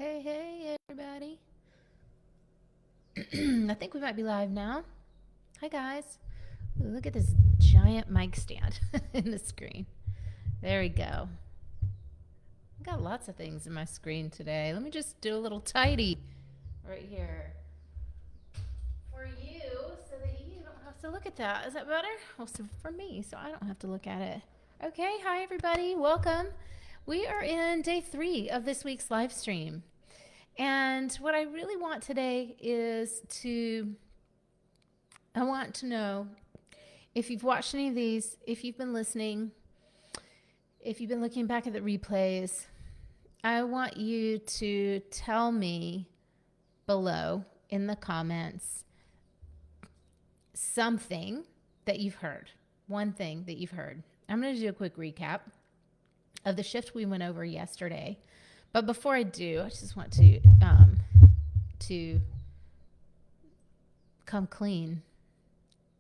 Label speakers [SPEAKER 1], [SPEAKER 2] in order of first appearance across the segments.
[SPEAKER 1] Hey, hey, everybody. I think we might be live now. Hi, guys. Ooh, look at this giant mic stand in the screen. There we go. I got lots of things in my screen today. Let me just do a little tidy right here for you so that you don't have to look at that. Is that better? Well, so for me, so I don't have to look at it. Okay, hi, everybody. Welcome. We are in day 3 of this week's live stream. And what I really want today is I want to know if you've watched any of these, if you've been listening, if you've been looking back at the replays. I want you to tell me below in the comments something that you've heard, one thing that you've heard. I'm going to do a quick recap of the shift we went over yesterday. But before I do, I just want to come clean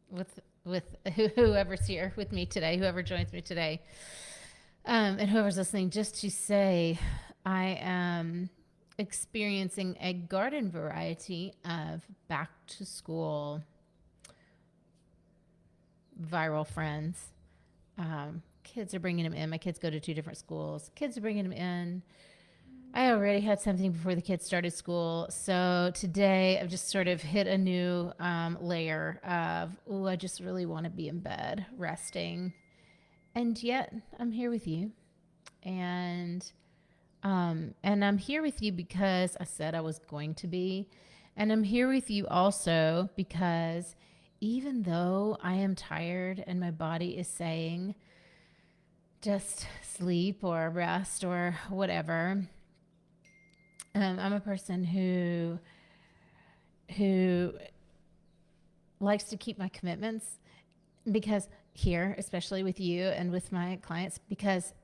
[SPEAKER 1] with whoever's here with me today, whoever joins me today, and whoever's listening, just to say I am experiencing a garden variety of back to school viral friends. Kids are bringing them in. My kids go to 2 different schools. Kids are bringing them in. I already had something before the kids started school. So today I've just sort of hit a new layer of, I just really want to be in bed resting. And yet I'm here with you. And I'm here with you because I said I was going to be. And I'm here with you also because even though I am tired and my body is saying just sleep or rest or whatever, I'm a person who likes to keep my commitments, because here, especially with you and with my clients, because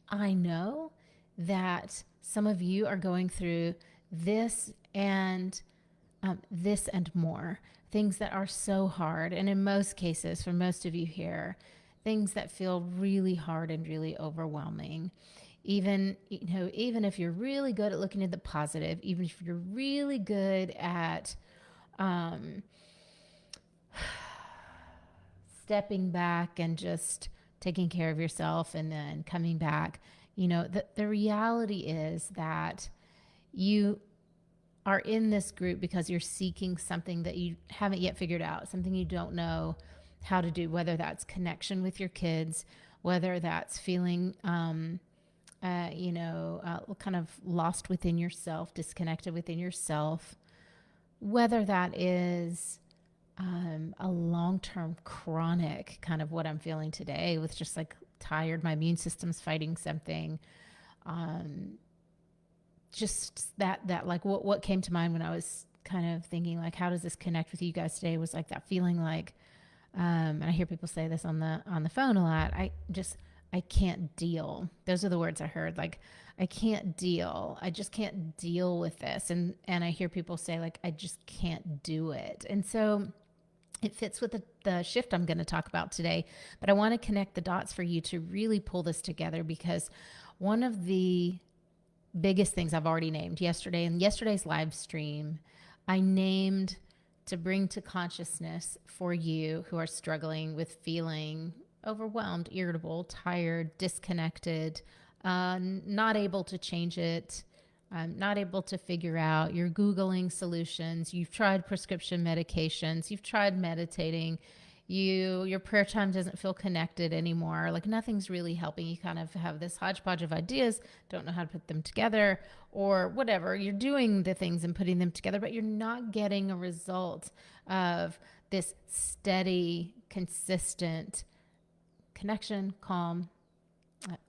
[SPEAKER 1] I know that some of you are going through this and more things that are so hard. And in most cases, for most of you here, things that feel really hard and really overwhelming. Even if you're really good at looking at the positive, even if you're really good at stepping back and just taking care of yourself and then coming back, the reality is that you are in this group because you're seeking something that you haven't yet figured out, something you don't know how to do, whether that's connection with your kids, whether that's feeling kind of lost within yourself, disconnected within yourself, whether that is a long-term chronic kind of what I'm feeling today with just like tired, my immune system's fighting something. Just that like what came to mind when I was kind of thinking like, how does this connect with you guys today, was like that feeling like, and I hear people say this on the phone a lot. I can't deal. Those are the words I heard. Like, I can't deal. I just can't deal with this. And I hear people say like, I just can't do it. And so it fits with the shift I'm going to talk about today. But I want to connect the dots for you to really pull this together, because one of the biggest things I've already named yesterday in yesterday's live stream, I named to bring to consciousness for you who are struggling with feeling overwhelmed, irritable, tired, disconnected, not able to change it, not able to figure out. You're Googling solutions. You've tried prescription medications. You've tried meditating. Your prayer time doesn't feel connected anymore. Like nothing's really helping. You kind of have this hodgepodge of ideas, don't know how to put them together, or whatever. You're doing the things and putting them together, but you're not getting a result of this steady, consistent connection, calm,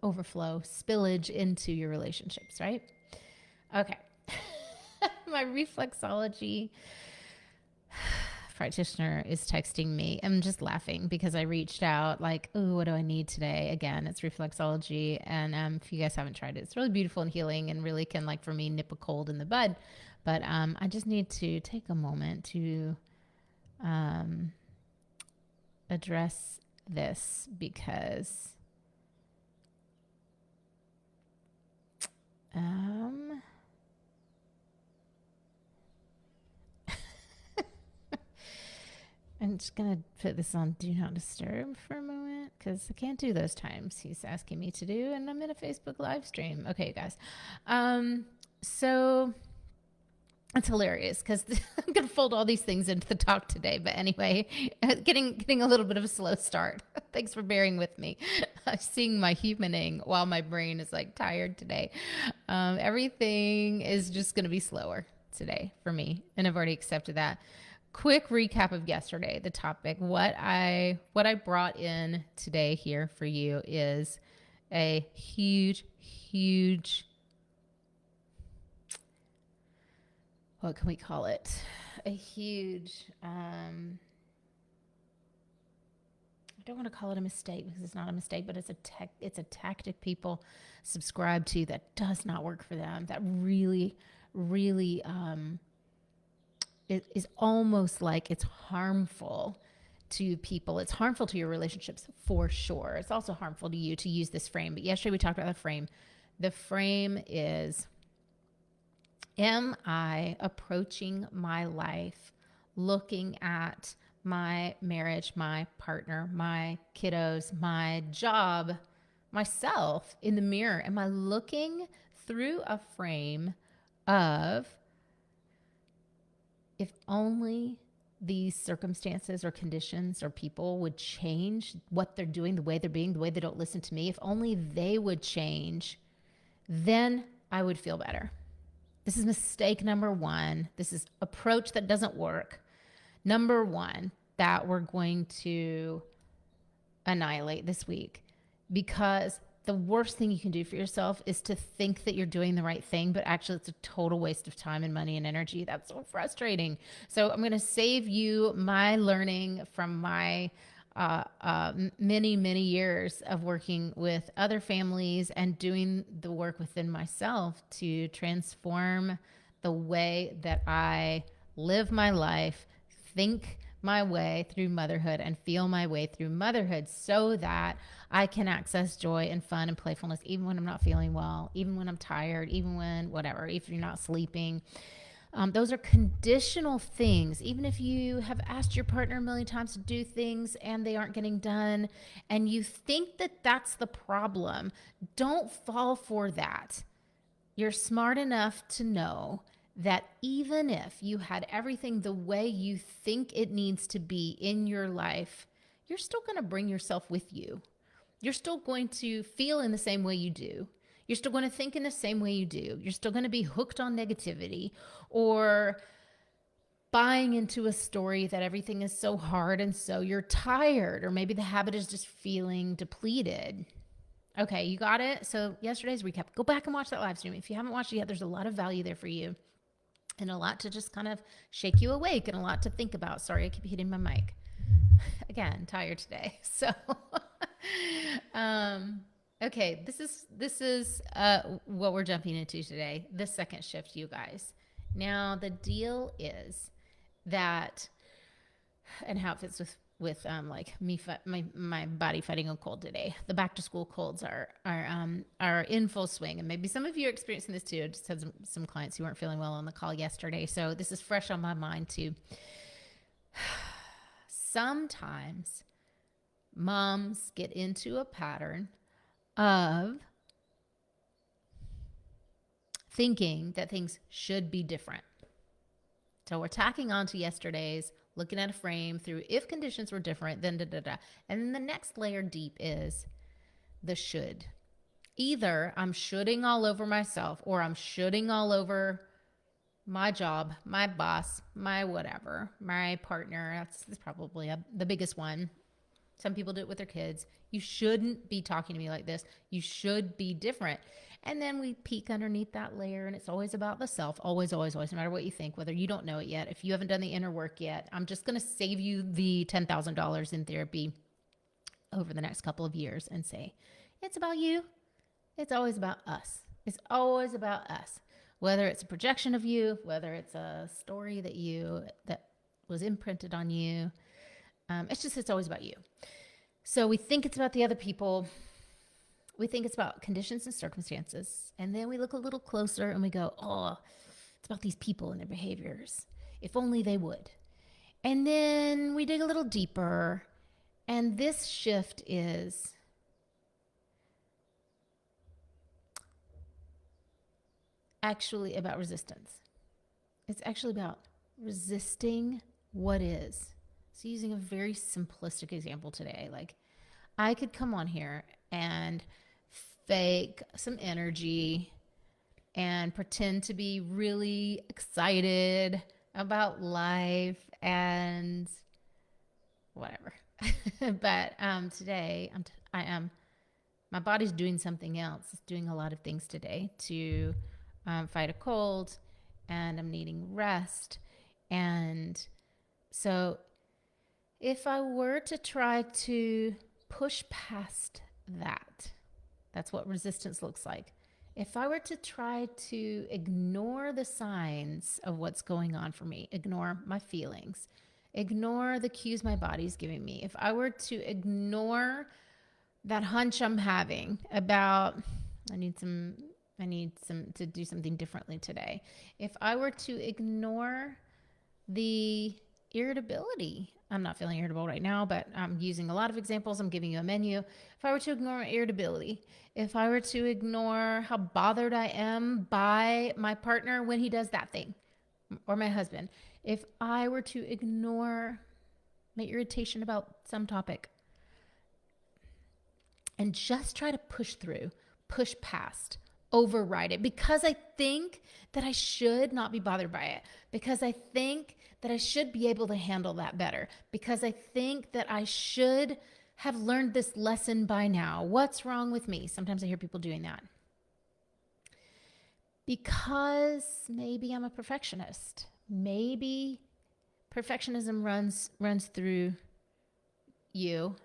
[SPEAKER 1] overflow, spillage into your relationships, right? Okay. My reflexology practitioner is texting me. I'm just laughing because I reached out like, oh, what do I need today? Again, it's reflexology. And if you guys haven't tried it, it's really beautiful and healing and really can, like, for me, nip a cold in the bud. But I just need to take a moment to address this, because just going to put this on Do Not Disturb for a moment because I can't do those times he's asking me to do. And I'm in a Facebook live stream. Okay, guys. So it's hilarious because I'm going to fold all these things into the talk today. But anyway, getting a little bit of a slow start. Thanks for bearing with me. Seeing my humaning while my brain is like tired today. Everything is just going to be slower today for me. And I've already accepted that. Quick recap of yesterday, the topic. What I brought in today here for you is a huge, what can we call it? A huge, I don't want to call it a mistake because it's not a mistake, but it's a tactic people subscribe to that does not work for them. That really, it is almost like it's harmful to people. It's harmful to your relationships for sure. It's also harmful to you to use this frame. But yesterday we talked about the frame. The frame is, am I approaching my life looking at my marriage, my partner, my kiddos, my job, myself in the mirror? Am I looking through a frame of, if only these circumstances or conditions or people would change what they're doing, the way they're being, the way they don't listen to me, if only they would change, then I would feel better. This is mistake number one. This is approach that doesn't work. Number one, that we're going to annihilate this week, because the worst thing you can do for yourself is to think that you're doing the right thing, but actually it's a total waste of time and money and energy. That's so frustrating. So I'm going to save you my learning from my many years of working with other families and doing the work within myself to transform the way that I live my life, think my way through motherhood, and feel my way through motherhood, so that I can access joy and fun and playfulness even when I'm not feeling well, even when I'm tired, even when whatever, if you're not sleeping. Those are conditional things. Even if you have asked your partner a million times to do things and they aren't getting done, and you think that that's the problem, don't fall for that. You're smart enough to know that even if you had everything the way you think it needs to be in your life, you're still going to bring yourself with you. You're still going to feel in the same way you do. You're still going to think in the same way you do. You're still going to be hooked on negativity or buying into a story that everything is so hard and so you're tired, or maybe the habit is just feeling depleted. Okay, you got it? So yesterday's recap. Go back and watch that live stream. If you haven't watched it yet, there's a lot of value there for you and a lot to just kind of shake you awake and a lot to think about. Sorry, I keep hitting my mic. Again, tired today. So, okay, this is what we're jumping into today, the second shift, you guys. Now, the deal is that, and how it fits with like me, my body fighting a cold today. The back to school colds are in full swing, and maybe some of you are experiencing this too. I just had some clients who weren't feeling well on the call yesterday, so this is fresh on my mind too. Sometimes moms get into a pattern of thinking that things should be different. So we're tacking on to yesterday's, looking at a frame through if conditions were different, then da-da-da. And then the next layer deep is the should. Either I'm shoulding all over myself, or I'm shoulding all over my job, my boss, my whatever, my partner. That's probably the biggest one. Some people do it with their kids. You shouldn't be talking to me like this. You should be different. And then we peek underneath that layer, and it's always about the self. Always, no matter what you think, whether you don't know it yet, if you haven't done the inner work yet, I'm just going to save you the $10,000 in therapy over the next couple of years and say, it's about you. It's always about us. It's always about us. Whether it's a projection of you, whether it's a story that was imprinted on you. It's always about you. So we think it's about the other people. We think it's about conditions and circumstances. And then we look a little closer and we go, oh, it's about these people and their behaviors. If only they would. And then we dig a little deeper. And this shift is actually about resistance. It's actually about resisting what is. So, using a very simplistic example today, like I could come on here and fake some energy and pretend to be really excited about life and whatever. But today I am my body's doing something else. It's doing a lot of things today to fight a cold, and I'm needing rest. And so, if I were to try to push past that, that's what resistance looks like. If I were to try to ignore the signs of what's going on for me, ignore my feelings, ignore the cues my body's giving me, if I were to ignore that hunch I'm having about I need some to do something differently today. If I were to ignore the irritability, I'm not feeling irritable right now, but I'm using a lot of examples. I'm giving you a menu. If I were to ignore irritability, if I were to ignore how bothered I am by my partner when he does that thing, or my husband, if I were to ignore my irritation about some topic, and just try to push through, push past, override it because I think that I should not be bothered by it, because I think that I should be able to handle that better, because I think that I should have learned this lesson by now. What's wrong with me? Sometimes I hear people doing that. Because maybe I'm a perfectionist. Maybe perfectionism runs through you,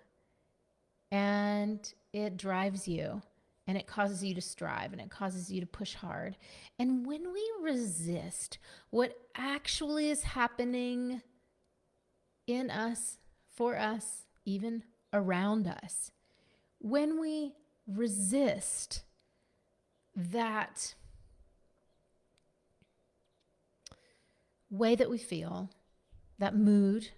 [SPEAKER 1] and it drives you, and it causes you to strive, and it causes you to push hard. And when we resist what actually is happening in us, for us, even around us, when we resist that way that we feel, that mood,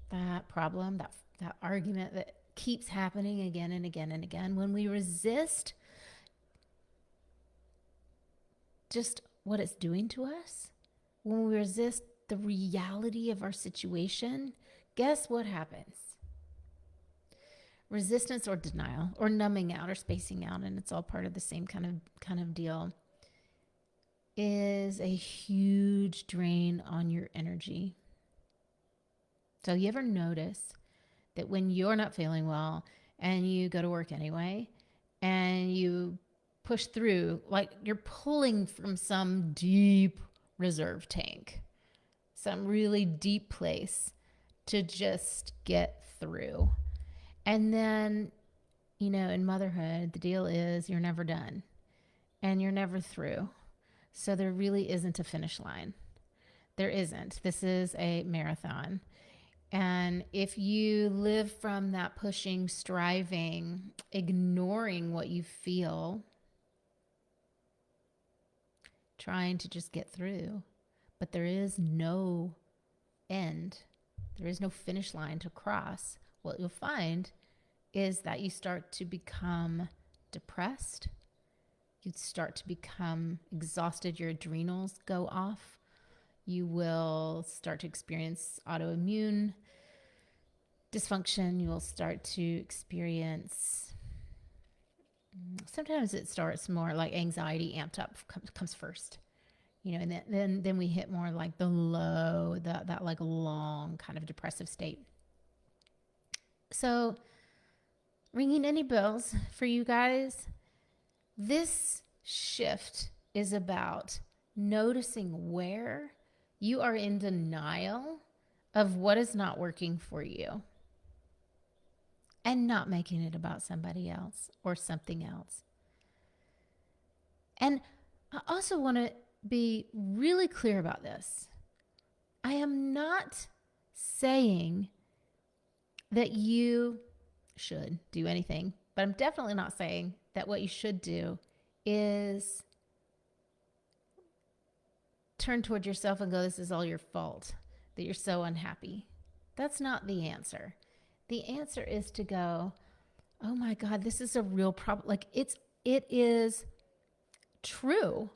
[SPEAKER 1] that problem, that argument that keeps happening again and again and again, when we resist just what it's doing to us, when we resist the reality of our situation, guess what happens? Resistance or denial or numbing out or spacing out, and it's all part of the same kind of deal, is a huge drain on your energy. So you ever notice that when you're not feeling well and you go to work anyway and you push through, like you're pulling from some deep reserve tank, some really deep place to just get through. And then, in motherhood, the deal is you're never done and you're never through. So there really isn't a finish line. There isn't. This is a marathon. And if you live from that pushing, striving, ignoring what you feel, trying to just get through, but there is no end, there is no finish line to cross, what you'll find is that you start to become depressed. You start to become exhausted. Your adrenals go off. You will start to experience autoimmune dysfunction. You will start to experience, sometimes it starts more like anxiety amped up comes first, and then we hit more like the low, that like long kind of depressive state. So, ringing any bells for you guys, this shift is about noticing where you are in denial of what is not working for you and not making it about somebody else or something else. And I also want to be really clear about this. I am not saying that you should do anything, but I'm definitely not saying that what you should do is turn toward yourself and go, this is all your fault. that you're so unhappy. That's not the answer. The answer is to go, oh my God, this is a real problem. Like it is true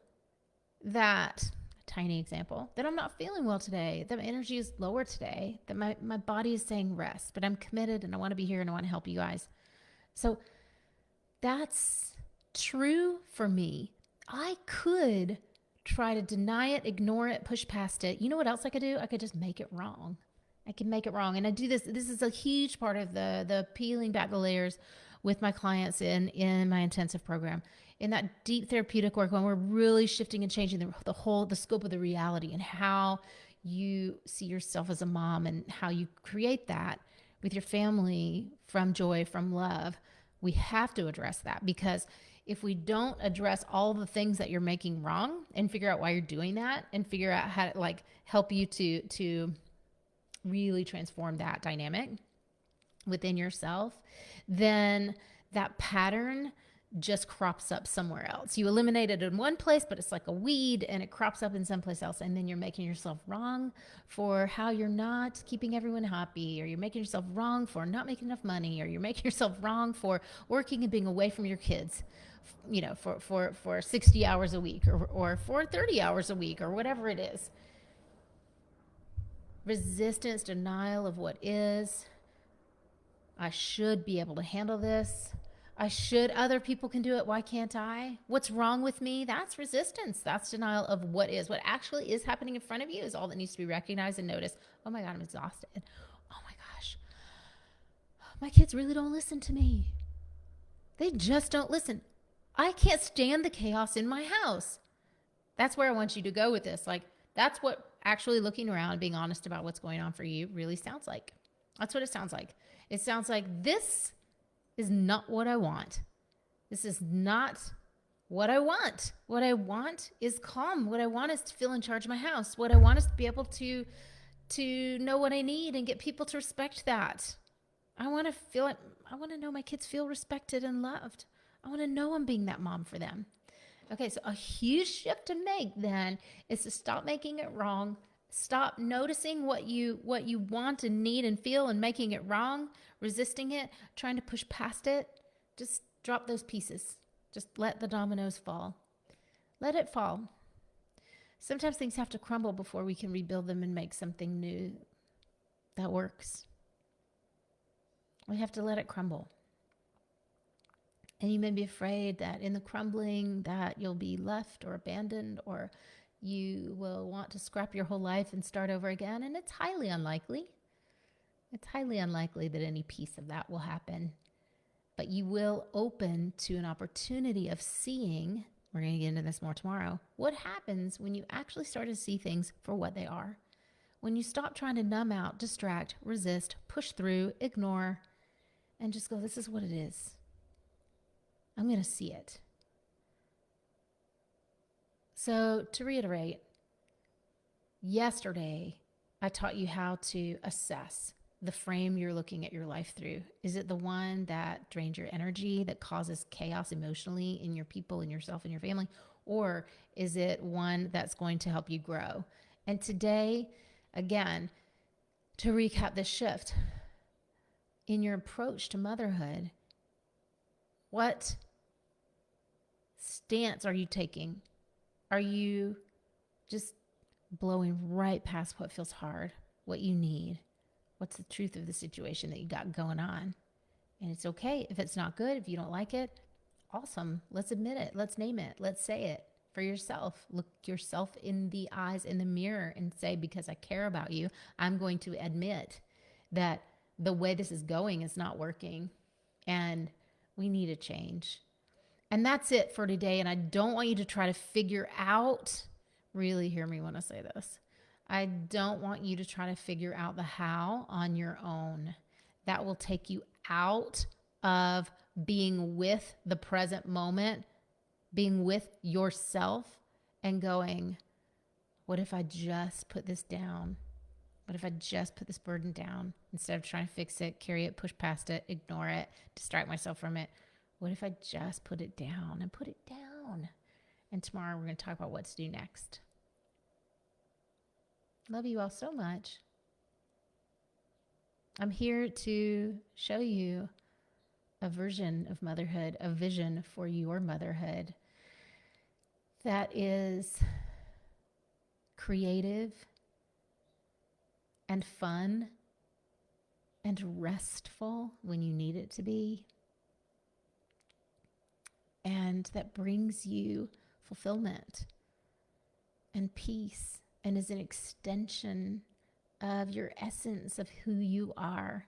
[SPEAKER 1] that, tiny example, that I'm not feeling well today, that my energy is lower today, that my body is saying rest, but I'm committed and I want to be here and I want to help you guys. So that's true for me. I could try to deny it, ignore it, push past it. You know what else I could do? I could just make it wrong. I can make it wrong. And I do this. This is a huge part of the peeling back the layers with my clients in my intensive program. In that deep therapeutic work, when we're really shifting and changing the scope of the reality and how you see yourself as a mom and how you create that with your family from joy, from love, we have to address that, because if we don't address all the things that you're making wrong and figure out why you're doing that and figure out how to like help you to really transform that dynamic within yourself, then that pattern just crops up somewhere else. You eliminate it in one place, but it's like a weed and it crops up in someplace else. And then you're making yourself wrong for how you're not keeping everyone happy, or you're making yourself wrong for not making enough money, or you're making yourself wrong for working and being away from your kids, you know, for 60 hours a week or for 30 hours a week or whatever it is. Resistance, denial of what is. I should be able to handle this. Other people can do it. Why can't I? What's wrong with me? That's resistance. That's denial of what is. What actually is happening in front of you is all that needs to be recognized and noticed. Oh my God, I'm exhausted. Oh my gosh. My kids really don't listen to me. They just don't listen. I can't stand the chaos in my house. That's where I want you to go with this. Like, that's what actually looking around, being honest about what's going on for you really sounds like. That's what it sounds like. It sounds like this is not what I want. This is not what I want. What I want is calm. What I want is to feel in charge of my house. What I want is to be able to know what I need and get people to respect that. I want to know my kids feel respected and loved. I want to know I'm being that mom for them. Okay, so a huge shift to make then is to stop making it wrong. Stop noticing what you want and need and feel and making it wrong, resisting it, trying to push past it. Just drop those pieces. Just let the dominoes fall. Let it fall. Sometimes things have to crumble before we can rebuild them and make something new that works. We have to let it crumble. And you may be afraid that in the crumbling that you'll be left or abandoned, or you will want to scrap your whole life and start over again. And it's highly unlikely. It's highly unlikely that any piece of that will happen. But you will open to an opportunity of seeing, we're going to get into this more tomorrow, what happens when you actually start to see things for what they are. When you stop trying to numb out, distract, resist, push through, ignore, and just go, this is what it is. I'm going to see it. So to reiterate, yesterday I taught you how to assess the frame you're looking at your life through. Is it the one that drains your energy, that causes chaos emotionally in your people, in yourself, in your family? Or is it one that's going to help you grow? And today, again, to recap this shift, in your approach to motherhood, what stance are you taking? Are you just blowing right past what feels hard, what you need? What's the truth of the situation that you got going on? And it's okay if it's not good, if you don't like it. Awesome. Let's admit it. Let's name it. Let's say it for yourself. Look yourself in the eyes, in the mirror, and say, because I care about you, I'm going to admit that the way this is going is not working and we need a change. And that's it for today. And I don't want you to try to figure out, really hear me when I say this. I don't want you to try to figure out the how on your own. That will take you out of being with the present moment, being with yourself and going, what if I just put this down? What if I just put this burden down instead of trying to fix it, carry it, push past it, ignore it, distract myself from it? What if I just put it down and put it down? And tomorrow we're going to talk about what to do next. Love you all so much. I'm here to show you a version of motherhood, a vision for your motherhood that is creative and fun and restful when you need it to be, and that brings you fulfillment and peace and is an extension of your essence of who you are.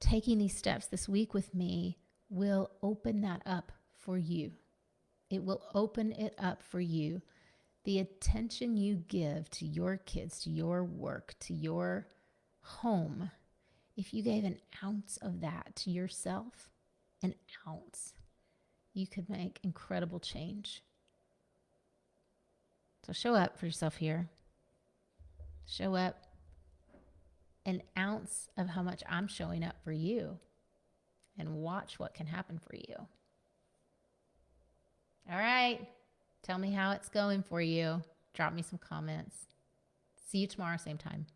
[SPEAKER 1] Taking these steps this week with me will open that up for you. It will open it up for you. The attention you give to your kids, to your work, to your home, if you gave an ounce of that to yourself, an ounce, you could make incredible change. So show up for yourself here. Show up an ounce of how much I'm showing up for you, and watch what can happen for you. All right. Tell me how it's going for you. Drop me some comments. See you tomorrow, same time.